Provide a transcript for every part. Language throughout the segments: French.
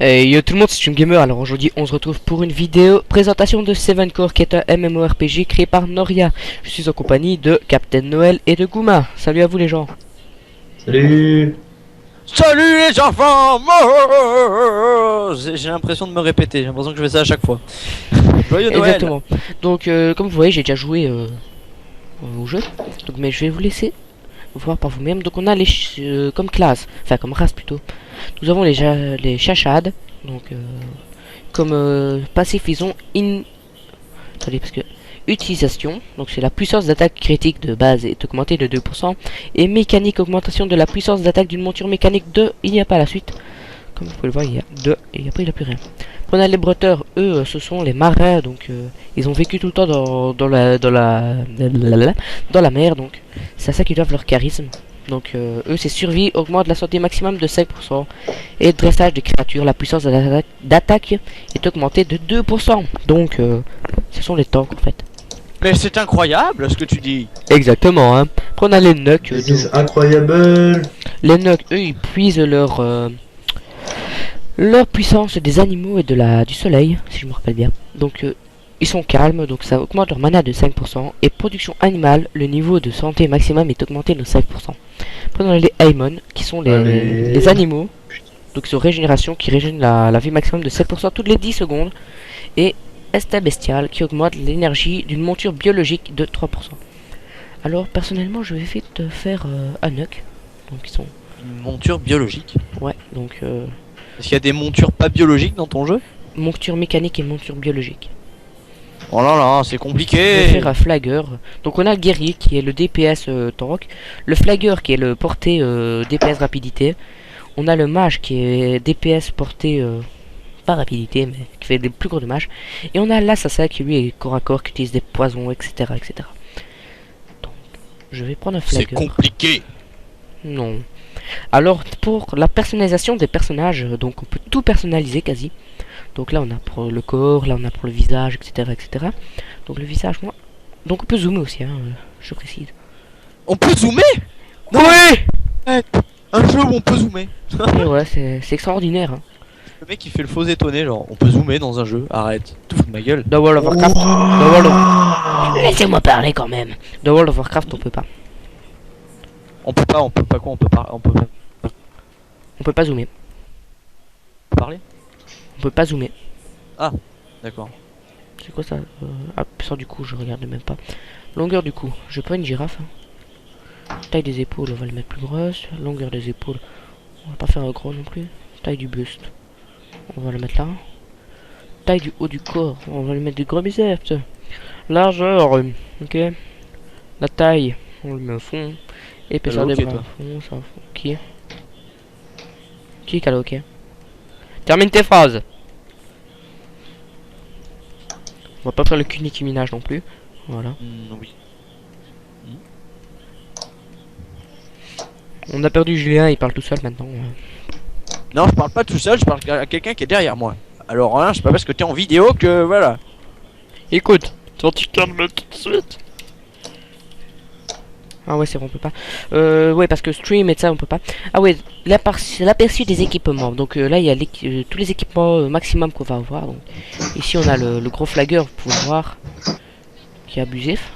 Hey yo tout le monde, c'est Stream Gamer. Alors aujourd'hui on se retrouve pour une vidéo présentation de Seven Core, qui est un MMORPG créé par Noria. Je suis en compagnie de Captain Noël et de Gouma. Salut à vous les gens. Salut. Salut les enfants. J'ai l'impression de me répéter, j'ai l'impression que je fais ça à chaque fois. Joyeux Noël. Exactement. Donc comme vous voyez, j'ai déjà joué au jeu. Donc mais je vais vous laisser voir par vous-même. Donc on a les comme classe, enfin comme race plutôt. Nous avons les chachades. Donc comme passif ils ont attendez parce que utilisation, donc c'est la puissance d'attaque critique de base est augmentée de 2%, et mécanique, augmentation de la puissance d'attaque d'une monture mécanique de, il n'y a pas la suite, comme vous pouvez le voir il y a 2 et après il n'y a plus rien. Prenez les bretteurs, eux ce sont les marins, donc ils ont vécu tout le temps dans la mer, donc c'est à ça qu'ils doivent leur charisme. Donc eux c'est survie, augmente la santé maximum de 5%, et dressage des créatures, la puissance d'attaque est augmentée de 2%. Donc ce sont les tanks en fait. Mais c'est incroyable ce que tu dis. Exactement, hein. Après on a les nucs. C'est incroyable. Les nucs, eux ils puisent leur puissance des animaux et du soleil, si je me rappelle bien. Donc ils sont calmes, donc ça augmente leur mana de 5%. Et production animale, le niveau de santé maximum est augmenté de 5%. Prenons les Aemon, qui sont les animaux. Donc ils ont régénération, qui régène la vie maximum de 7% toutes les 10 secondes. Et Esta Bestial, qui augmente l'énergie d'une monture biologique de 3%. Alors personnellement je vais vite faire un nuc. Donc ils sont... Une monture biologique. Ouais, donc Est-ce qu'il y a des montures pas biologiques dans ton jeu? monture mécanique et monture biologique. Oh là là, c'est Je vais compliqué. faire un flagger. Donc on a le guerrier qui est le DPS tank, le flagger qui est le porté DPS rapidité. On a le mage qui est DPS porté pas rapidité mais qui fait des plus gros dommages. Et on a l'assassin qui lui est corps à corps, qui utilise des poisons, etc. etc. Donc je vais prendre un C'est flagger. compliqué. Non. Alors pour la personnalisation des personnages, donc on peut tout personnaliser quasi. Donc là on a pour le corps, là on a pour le visage, etc. etc. Donc le visage, moi. Donc on peut zoomer aussi, hein, je précise. On peut zoomer? Oui. Un jeu où on peut zoomer. Et ouais, c'est extraordinaire. Hein. Le mec il fait le faux étonné, genre on peut zoomer dans un jeu, arrête. Tu fous de ma gueule. Dans World of Warcraft. Laissez-moi parler quand même. Dans World of Warcraft on peut pas. On peut pas quoi, on peut pas On peut pas zoomer. parler? On peut pas zoomer. D'accord. C'est quoi ça Ah, ça du coup, je regarde même pas. Longueur du cou, je prends une girafe. Hein. Taille des épaules, on va le mettre plus grosse. Longueur des épaules, on va pas faire un gros non plus. Taille du buste, on va le mettre là. Taille du haut du corps, on va le mettre du gros biceps. Largeur, ok. La taille, on le met au fond. Épaisseur des Ok, bras, toi. fond, ça, fond. Qui est ok. Termine tes phrases. On va pas faire le cul Nicki Minaj non plus. Voilà. Oui. On a perdu Julien, il parle tout seul maintenant. Non, je parle pas tout seul, je parle à quelqu'un qui est derrière moi. Alors hein, c'est pas parce que t'es en vidéo que voilà. Écoute, tu te calmes tout de suite. Ah ouais, c'est bon, on peut pas. Ouais, parce que stream et ça, on peut pas. Ah ouais, l'aperçu des équipements. Donc là, il y a tous les équipements maximum qu'on va avoir. Donc, ici, on a le gros flagger, vous pouvez le voir, qui est abusif.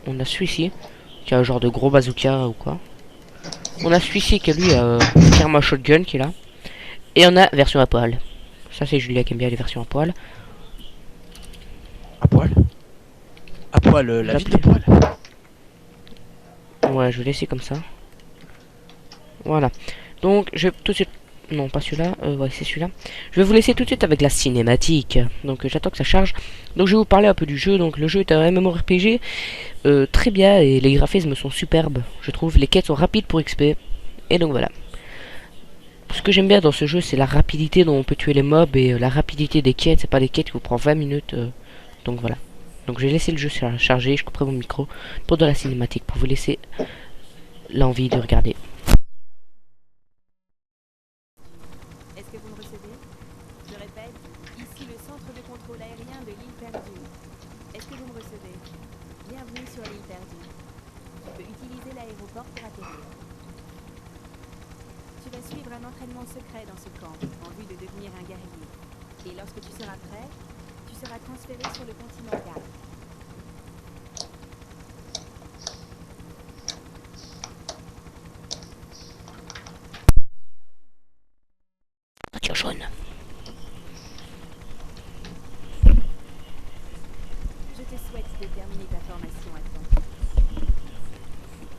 On a celui-ci, qui a un genre de gros bazooka ou quoi. On a celui-ci qui est lui, clairement shotgun qui est là. Et on a version à poil. Ça, c'est Julia qui aime bien les versions à poil. À poil. À poil, la vie à poil. Ouais, je vais laisser comme ça. Voilà. Donc, je vais tout de suite... Non, pas celui-là. Ouais, c'est celui-là. Je vais vous laisser tout de suite avec la cinématique. Donc, j'attends que ça charge. Donc, je vais vous parler un peu du jeu. Donc, le jeu est un MMORPG. Très bien. Et les graphismes sont superbes, je trouve. Les quêtes sont rapides pour XP. Et donc, voilà. Ce que j'aime bien dans ce jeu, c'est la rapidité dont on peut tuer les mobs. Et la rapidité des quêtes. C'est pas des quêtes qui vous prend 20 minutes. Donc, voilà. Donc je vais laisser le jeu charger, je couperai mon micro pour de la cinématique, pour vous laisser l'envie de regarder. Est-ce que vous me recevez? Je répète, ici le centre de contrôle aérien de l'île perdue. Est-ce que vous me recevez? Bienvenue sur l'île perdue. Tu peux utiliser l'aéroport pour atterrir. Tu vas suivre un entraînement secret dans ce camp, en vue de devenir un guerrier. Et lorsque tu seras prêt, tu seras transféré sur le continent Gal. Voiture jaune. Je te souhaite de terminer ta formation à temps.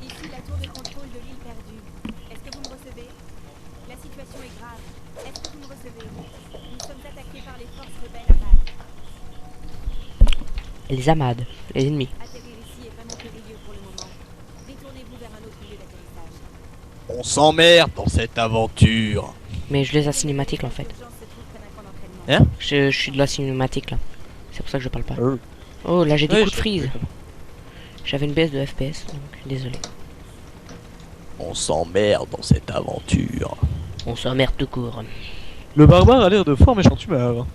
Ici la tour de contrôle de l'île perdue. Est-ce que vous me recevez? La situation est grave. Est-ce que vous me recevez? Nous sommes attaqués par les forces de Ben Ahmad. Les amades, les ennemis. Atterrir ici est vraiment périlleux pour le moment. Détournez-vous vers un autre lieu d'atterrissage. On s'emmerde dans cette aventure. Mais je les ai cinématiques là en fait. L'urgence se trouve près d'un camp d'entraînement. Hein? Je suis de la cinématique là. C'est pour ça que je parle pas. Euh. Oh là j'ai des Ouais, coups de freeze. J'avais une baisse de FPS donc désolé. On s'emmerde dans cette aventure. On s'emmerde tout court. Le barbare a l'air de fort méchant humeur.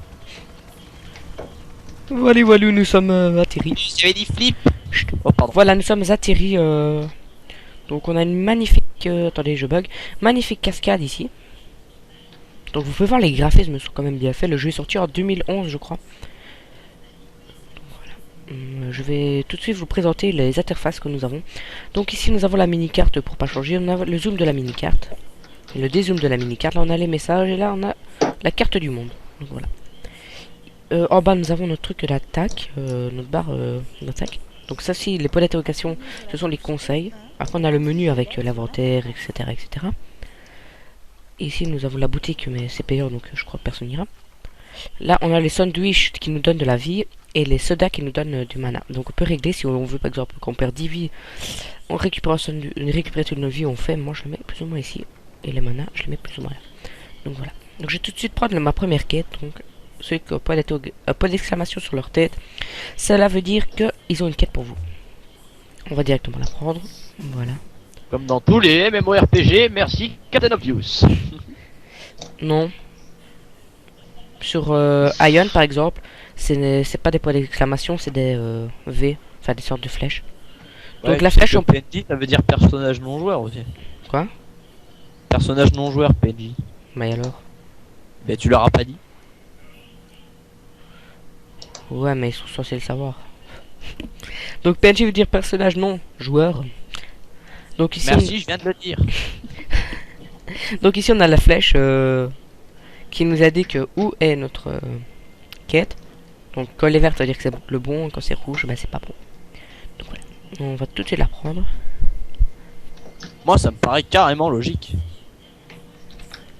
Voilà, voilà, nous sommes atterris. J'avais dit flip. Oh pardon. Voilà, nous sommes atterris. Donc on a une magnifique... attendez, je bug. Magnifique cascade ici. Donc vous pouvez voir les graphismes sont quand même bien faits. Le jeu est sorti en 2011 je crois. Donc, voilà. Je vais tout de suite vous présenter les interfaces que nous avons. Donc ici nous avons la mini-carte pour pas changer. On a le zoom de la mini-carte. Et le dézoom de la mini-carte. Là on a les messages et là on a la carte du monde. Donc voilà. En bas nous avons notre truc d'attaque. Notre barre d'attaque. Donc ça si les points d'interrogation ce sont les conseils. Après on a le menu avec l'inventaire etc etc. Ici nous avons la boutique mais c'est payant donc je crois que personne n'ira. Là on a les sandwichs qui nous donnent de la vie et les sodas qui nous donnent du mana. Donc on peut régler si on veut par exemple qu'on perd 10 vies, on récupère toute notre vie, on fait, moi je le mets plus ou moins ici. Et les mana je les mets plus ou moins là. Donc voilà. Donc je vais tout de suite prendre ma première quête. Donc ceux qui ont un point d'exclamation sur leur tête, cela veut dire qu'ils ont une quête pour vous. On va directement la prendre. Voilà. Comme dans tous les MMORPG, merci Captain Obvious. Non. Sur Ion par exemple, c'est pas des points d'exclamation, c'est des V, enfin des sortes de flèches. Donc la flèche on peut... PNJ ça veut dire personnage non joueur aussi. Quoi? Personnage non joueur PNJ. Mais alors? Mais tu leur as pas dit. Ouais mais ils sont censés le savoir. Donc PNJ veut dire personnage non joueur. Donc ici Merci, je viens de le dire. Donc ici on a la flèche qui nous a dit que où est notre quête. Donc quand elle est verte ça veut dire que c'est le bon, quand c'est rouge bah c'est pas bon. Donc voilà, on va tout de suite la prendre. Moi ça me paraît carrément logique.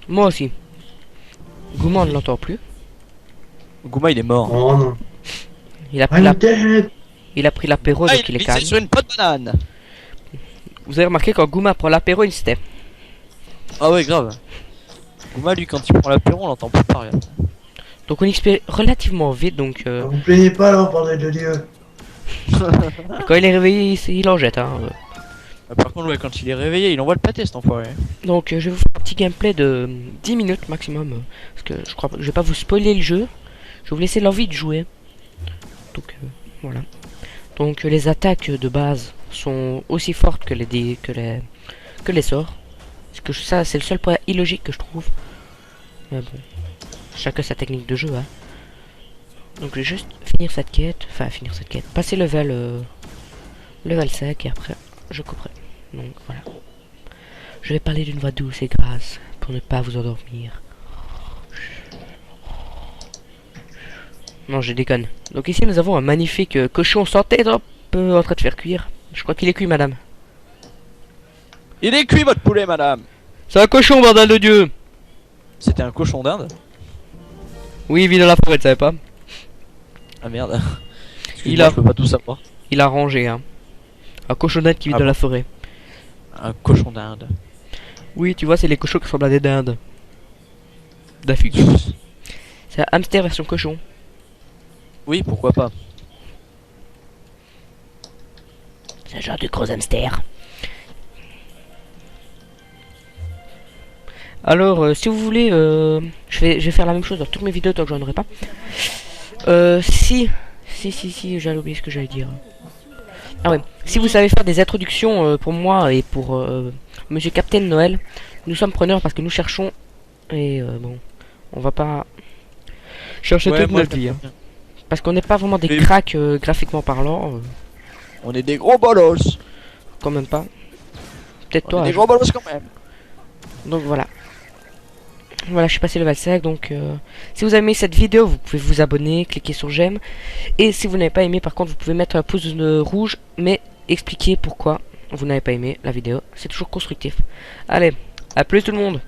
Moi aussi. Gouma on ne l'entend plus. Gouma il est mort. Oh non. Il a pris la... I'm dead. il a pris l'apéro donc il est calme. sur une pote banane. Vous avez remarqué quand Gouma prend l'apéro il se tait. Ah ouais grave. Gouma lui quand il prend l'apéro on l'entend plus parler. Donc on XP relativement vite donc Vous plaignez pas là, bordel de Dieu. quand il est réveillé il en jette hein. Par contre ouais quand il est réveillé il envoie le pâté cet enfoiré. Donc je vais vous faire un petit gameplay de 10 minutes maximum parce que je crois que je vais pas vous spoiler le jeu. Je vais vous laisser l'envie de jouer. Donc voilà. Donc les attaques de base sont aussi fortes que les sorts. Parce que ça c'est le seul point illogique que je trouve. Mais bon. Chacun sa technique de jeu hein. Donc je vais juste finir cette quête. Enfin finir cette quête. Passer level 5 et après je couperai. Donc voilà. Je vais parler d'une voix douce et grasse pour ne pas vous endormir. Non, je déconne. Donc ici nous avons un magnifique cochon sans tête en train de faire cuire. Je crois qu'il est cuit madame. Il est cuit votre poulet madame. C'est un cochon bordel de Dieu. C'était un cochon d'Inde. Oui, il vit dans la forêt, tu savais pas. Ah merde. Il a- Je peux pas tout savoir. Il a rangé hein. Un cochon d'Inde qui vit Ah dans bon. la forêt. Un cochon d'Inde. Oui, tu vois, c'est les cochons qui ressemblent à des dindes. D'affique. C'est un hamster version cochon. Oui pourquoi pas. C'est un genre de gros hamster. Alors, si vous voulez, je vais faire la même chose dans toutes mes vidéos tant que j'en aurai pas. Si, j'allais oublier ce que j'allais dire. Ah ouais, si vous savez faire des introductions pour moi et pour Monsieur Captain Noël, nous sommes preneurs parce que nous cherchons et bon, on va pas. cherchais Ouais, toute moi, notre vie. Hein. Parce qu'on n'est pas vraiment des Mais- cracks graphiquement parlant. On est des gros bolos. Quand même pas. Peut-être On toi. est des je- gros bolos quand même. Donc voilà. Voilà, je suis passé level 5. Donc si vous avez aimé cette vidéo, vous pouvez vous abonner, cliquer sur j'aime. Et si vous n'avez pas aimé, par contre, vous pouvez mettre un pouce rouge, mais expliquer pourquoi vous n'avez pas aimé la vidéo. C'est toujours constructif. Allez, à plus tout le monde.